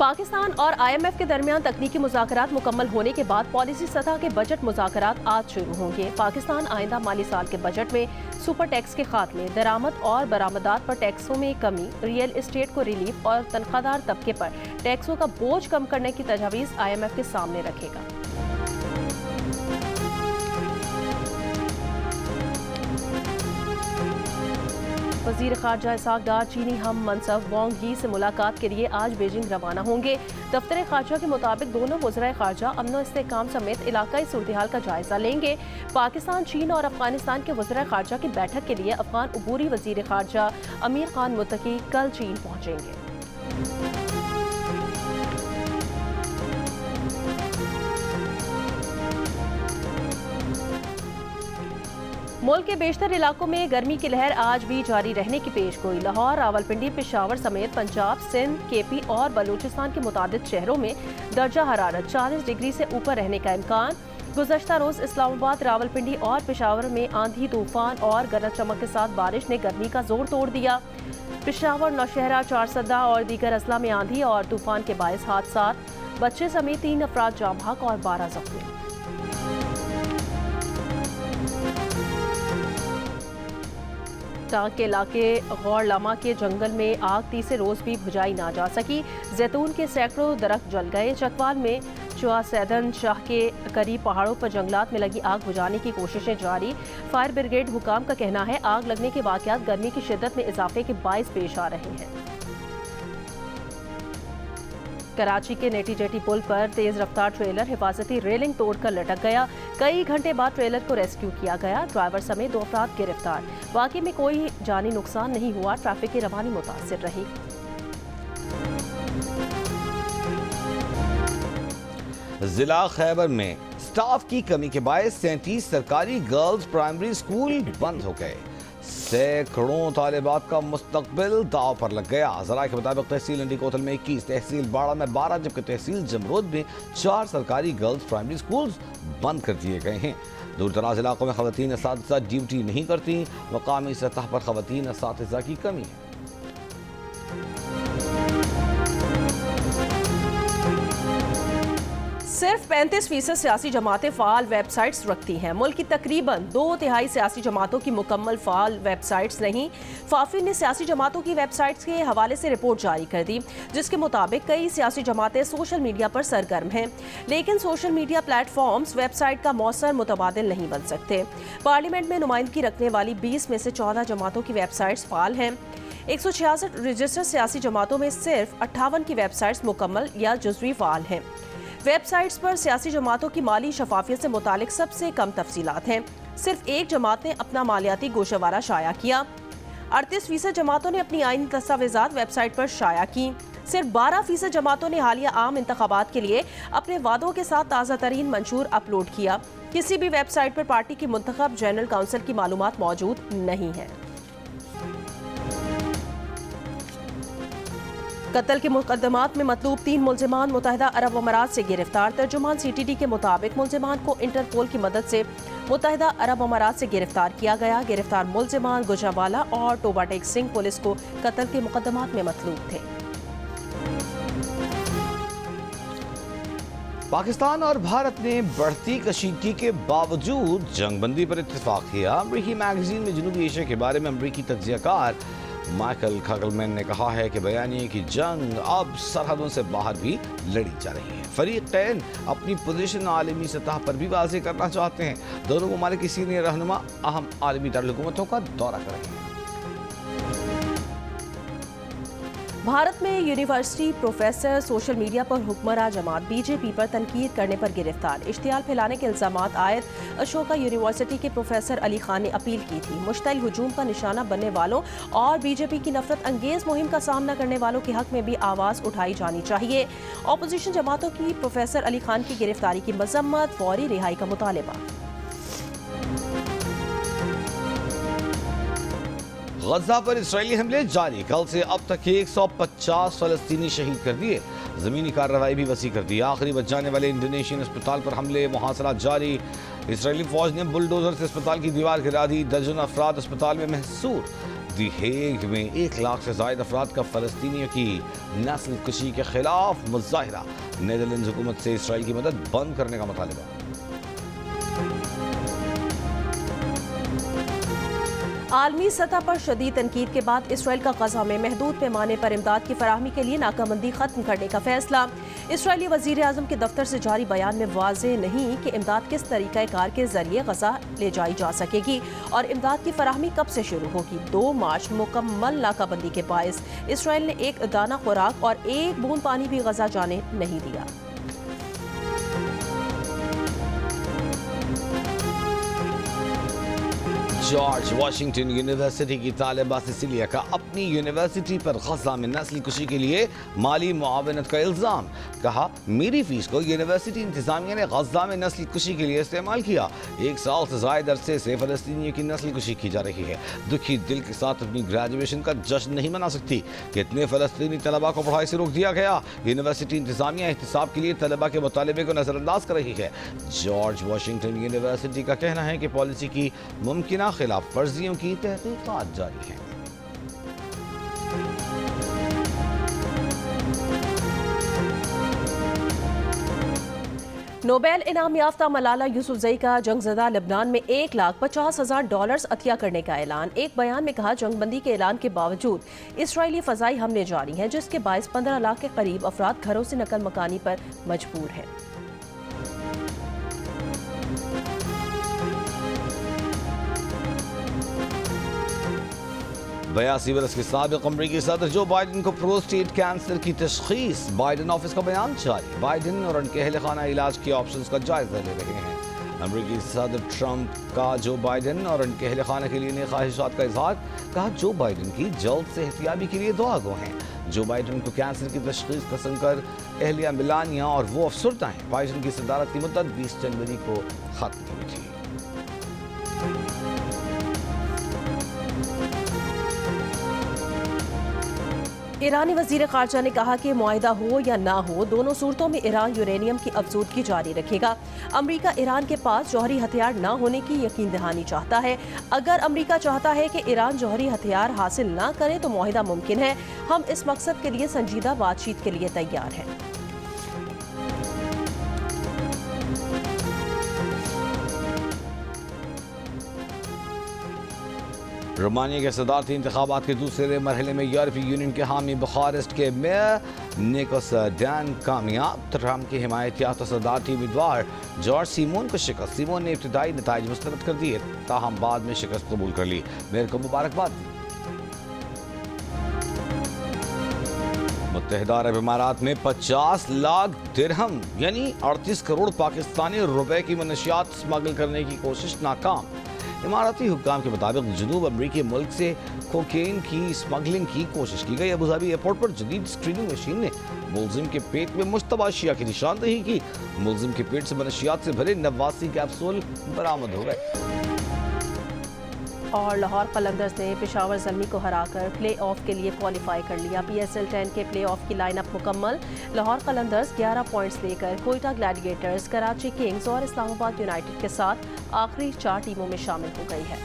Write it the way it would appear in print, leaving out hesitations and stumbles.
पाकिस्तान और IMF के दरमियान तकनीकी मुज़ाकरात मुकम्मल होने के बाद पॉलिसी सतह के बजट मुज़ाकरात आज शुरू होंगे। पाकिस्तान आइंदा माली साल के बजट में सुपर टैक्स के खात्मे, दरामद और बरामदात पर टैक्सों में कमी, रियल एस्टेट को रिलीफ और तनख्वाहदार तबके पर टैक्सों का बोझ कम करने की तजवीज़ IMF के सामने रखेगा। वज़ीर ख़ारजा इसहाक़ डार चीनी हम मनसब वांग यी से मुलाकात के लिए आज बीजिंग रवाना होंगे। दफ्तर ख़ारजा के मुताबिक दोनों वज़राए ख़ारजा अमन व इस्तेहकाम समेत इलाकाई सूरत-ए-हाल का जायजा लेंगे। पाकिस्तान, चीन और अफगानिस्तान के वज़राए ख़ारजा की बैठक के लिए अफगान अबूरी वज़ीर ख़ारजा अमीर खान मुत्तकी कल चीन पहुँचेंगे। मुल्क के बेशतर इलाकों में गर्मी की लहर आज भी जारी रहने की पेशगोई। लाहौर, रावलपिंडी, पेशावर समेत पंजाब, सिंध, KP और बलूचिस्तान के मुतादिद शहरों में दर्जा हरारत 40 डिग्री से ऊपर रहने का इम्कान। गुज़श्ता रोज़ इस्लामाबाद, रावलपिंडी और पेशावर में आंधी, तूफान और गरज चमक के साथ बारिश ने गर्मी का जोर तोड़ दिया। पेशावर, नौशहरा, चारसदा और दीगर अजला में आंधी और तूफान के बायस हादसात, बच्चे समेत 3 अफराद जाँ बहक और 12 जख्मी। टांग के इलाके गौर लामा के जंगल में आग तीसरे रोज भी बुझाई ना जा सकी। जैतून के सैकड़ों दरख्त जल गए। चकवाल में चुआसैदन शाह के करीब पहाड़ों पर जंगलात में लगी आग बुझाने की कोशिशें जारी। फायर ब्रिगेड हुकाम का कहना है आग लगने के वाकयात गर्मी की शिद्दत में इजाफे के बाइस पेश आ रहे हैं। कराची के नेटी जेटी पुल पर तेज रफ्तार ट्रेलर हिफाजती रेलिंग तोड़कर लटक गया। कई घंटे बाद ट्रेलर को रेस्क्यू किया गया। ड्राइवर समेत 2 अफराद गिरफ्तार। वाकई में कोई जानी नुकसान नहीं हुआ। ट्रैफिक की रवानी मुतासिर रही। जिला खैबर में स्टाफ की कमी के बायस 37 सरकारी गर्ल्स प्राइमरी स्कूल बंद हो गए। सैकड़ों तालिबात का मुस्तकबिल दाव पर लग गया। ज़राए के मुताबिक तहसील इंडी कोतल में 21, तहसील बाड़ा में 12 जबकि तहसील जमरोद में 4 सरकारी गर्ल्स प्राइमरी स्कूल्स बंद कर दिए गए हैं। दूर दराज इलाकों में ख़वातीन असातिज़ा ड्यूटी नहीं करती। मकामी सतह पर ख़वातीन असातिज़ा की कमी है। सिर्फ 35% सियासी जमातें फ़ाल वेबसाइट्स रखती हैं। मुल्क की तकरीबन 2/3 सियासी जमातों की मुकम्मल फ़ाल वेबसाइट्स नहीं। फाफी ने सियासी जमातों की वेबसाइट्स के हवाले से रिपोर्ट जारी कर दी, जिसके मुताबिक कई सियासी जमातें सोशल मीडिया पर सरगर्म हैं, लेकिन सोशल मीडिया प्लेटफॉर्म्स वेबसाइट का मौसर मुतबादिल नहीं बन सकते। पार्लियामेंट में नुमाइंदगी रखने वाली 20 में से 14 जमातों की वेबसाइट्स फ़ाल हैं। 166 रजिस्टर्ड सियासी जमातों में सिर्फ 58 की वेबसाइट्स मुकम्मल या जुज़वी फ़ाल हैं। वेबसाइट्स पर सियासी जमातों की माली शफाफियत से मुतालिक सबसे कम तफसीलात हैं। सिर्फ एक जमात ने अपना मालियाती गोशवारा शाया किया। 38% जमातों ने अपनी आईनी दस्तावेजात वेबसाइट पर शाया की। सिर्फ 12% जमातों ने हालिया आम इंतखाबात के लिए अपने वादों के साथ ताज़ा तरीन मंशूर अपलोड किया। किसी भी वेबसाइट पर पार्टी की मुंतखब जनरल काउंसिल की मालूमात मौजूद नहीं है। कत्ल के मुकदमात में मतलूब 3 मुल्जिमान मुत्तहिदा अरब अमारात से गिरफ्तार। तर्जुमान CTD के मुताबिक मुल्जिमान को इंटरपोल की मदद से मुत्तहिदा अरब अमारात से गिरफ्तार किया गया। गिरफ्तार मुल्जिमान गुजरावाला और टोबाटेक सिंह पुलिस को कत्ल के मुकदमात में मतलूब थे। पाकिस्तान और भारत ने बढ़ती कशीदगी के बावजूद जंगबंदी पर इत्तेफाक किया। अमरीकी मैगजीन में जनूबी एशिया के बारे में अमरीकी तज्जियाकार माइकल खगलमैन ने कहा है कि बयानिए की जंग अब सरहदों से बाहर भी लड़ी जा रही है। फरीकैन अपनी पोजीशन आलमी सतह पर भी वाज़ेह करना चाहते हैं। दोनों ममालिक की सीनियर रहनुमा अहम आलमी दारुल-हुकूमतों का दौरा कर रहे हैं। भारत में यूनिवर्सिटी प्रोफेसर सोशल मीडिया पर हुक्मरां जमात BJP पर तनकीद करने पर गिरफ्तार। इश्तियाल फैलाने के इल्जामात आयद अशोका यूनिवर्सिटी के प्रोफेसर अली खान ने अपील की थी। मुश्तइल हुजूम का निशाना बनने वालों और BJP की नफरत अंगेज मुहिम का सामना करने वालों के हक में भी आवाज़ उठाई जानी चाहिए। अपोजिशन जमातों की प्रोफेसर अली खान की गिरफ्तारी की मजम्मत, फौरी रिहाई का मुतालबा। गजा पर इसराइली हमले जारी। कल से अब तक 150 फलस्तीनी शहीद कर दिए। ज़मीनी कार्रवाई भी वसी कर दी। आखिरी बच जाने वाले इंडोनेशियन अस्पताल पर हमले, मुहासरा जारी। इसराइली फौज ने बुलडोजर से अस्पताल की दीवार गिरा दी। दर्जन अफराद अस्पताल में महसूर। दी हेग में 1 लाख से ज्यादा अफराद का फलस्तीनियों की नस्ल कुशी के खिलाफ मुजाहिरा। नेदरलैंड हुकूमत से इसराइल की मदद बंद करने का मुतालबा। आलमी सतह पर शदीद तनकीद के बाद इसराइल का गजा में महदूद पैमाने पर इमदाद की फराहमी के लिए नाकाबंदी खत्म करने का फैसला। इसराइली वजीर आजम के दफ्तर से जारी बयान में वाज़ेह नहीं कि इमदाद किस तरीक़ा कार के जरिए गजा ले जाई जा सकेगी और इमदाद की फराहमी कब से शुरू होगी। 2 मार्च मुकम्मल नाकाबंदी के बायस इसराइल ने एक दाना खुराक और एक बूंद पानी भी गजा जाने नहीं दिया। जॉर्ज वाशिंगटन यूनिवर्सिटी की तालिबा सिसिलिया का अपनी यूनिवर्सिटी पर गजा में नस्ली कुशी के लिए माली मुआवनत का इल्ज़ाम। कहा, मेरी फीस को यूनिवर्सिटी इंतजामिया ने गजा में नस्ली कुशी के लिए इस्तेमाल किया। 1 साल से ज़ायद अरसे से फलस्तीनियों की नस्ली कुशी की जा रही है। दुखी दिल के साथ अपनी ग्रेजुएशन का जश्न नहीं मना सकती। कितने फलस्तीनी तलबा को पढ़ाई से रोक दिया गया। यूनिवर्सिटी इंतजामिया एहतिसाब के लिए तलबा के मुतालबे को नजरअंदाज कर रही है। जॉर्ज वाशिंगटन यूनिवर्सिटी का कहना है कि पॉलिसी की मुमकिन खिलाफ वर्जियों की तहकीकात जारी है। नोबेल इनाम याफ्ता मलाला यूसुफजई का जंगज़दा लेबनान में $1,50,000 अतिया करने का ऐलान। एक बयान में कहा, जंगबंदी के ऐलान के बावजूद इसराइली फ़ज़ाई हमले जारी हैं, जिसके बायस 15 लाख के करीब अफराद घरों से नकल मकानी पर मजबूर हैं। 82 बरस के साबिक अमरीकी सदर जो बाइडन को प्रोस्टेट कैंसर की तशखीस। बाइडन ऑफिस का बयान जारी। बाइडन और उनके अहल खाना इलाज के ऑप्शंस का जायजा ले रहे हैं। अमरीकी सदर ट्रंप का जो बाइडन और उनके अहल खाना के लिए नई ख्वाहिशात का इजहार। कहा, जो बाइडन की जल्द सेहतियाबी के लिए दुआ गो हैं। जो बाइडन को कैंसर की तशखीस का सुनकर अहलिया मिलानिया और वो अफसरदा हैं। बाइडन की सदारत की मुद्दत 20 जनवरी को खत्म हुई थी। ईरानी वजीर खारजा ने कहा कि मुआहिदा हो या ना हो, दोनों सूरतों में ईरान यूरेनियम की अफजूदगी जारी रखेगा। अमरीका ईरान के पास जौहरी हथियार ना होने की यकीन दहानी चाहता है। अगर अमरीका चाहता है कि ईरान जौहरी हथियार हासिल ना करे तो मुआहिदा मुमकिन है। हम इस मकसद के लिए संजीदा बातचीत के लिए तैयार हैं। रोमानिया के सदारती इंतखाबात के दूसरे मरहले में यूरोपीय यूनियन के हामी बुखारेस्ट के मेयर निकोस डैन कामयाब। ट्रंप की हिमायत याफ्ता सदारती उम्मीदवार जॉर्ज सीमोन को शिकस्त। सीमोन ने इब्तदाई नताइज मुस्तरद कर दिए, ताहम बाद में शिकस्त कबूल कर ली। मेयर को मुबारकबाद दी। मुत्तहिदा अरब इमारात में 50 लाख दिरहम यानी 38 करोड़ पाकिस्तानी रुपए की मनशियात स्मगल करने की कोशिश नाकाम। इमाराती हुक्काम के मुताबिक जनूब अमरीकी मुल्क से कोकेन की स्मगलिंग की कोशिश की गई। अबूधाबी एयरपोर्ट पर जदीद स्क्रीनिंग मशीन ने मुलजिम के पेट में मुश्तबा अशिया की निशानदेही की। मुलजिम के पेट से मनशियात से भरे 89 कैप्सूल बरामद हो गए। और लाहौर कलंदर्स ने पेशावर ज़ल्मी को हराकर प्ले ऑफ के लिए क्वालिफाई कर लिया। PSL 10 के प्ले ऑफ की लाइनअप मुकम्मल। लाहौर कलंदर्स 11 पॉइंट्स लेकर कोयटा ग्लैडिएटर्स, कराची किंग्स और इस्लामाबाद यूनाइटेड के साथ आखिरी 4 टीमों में शामिल हो गई है।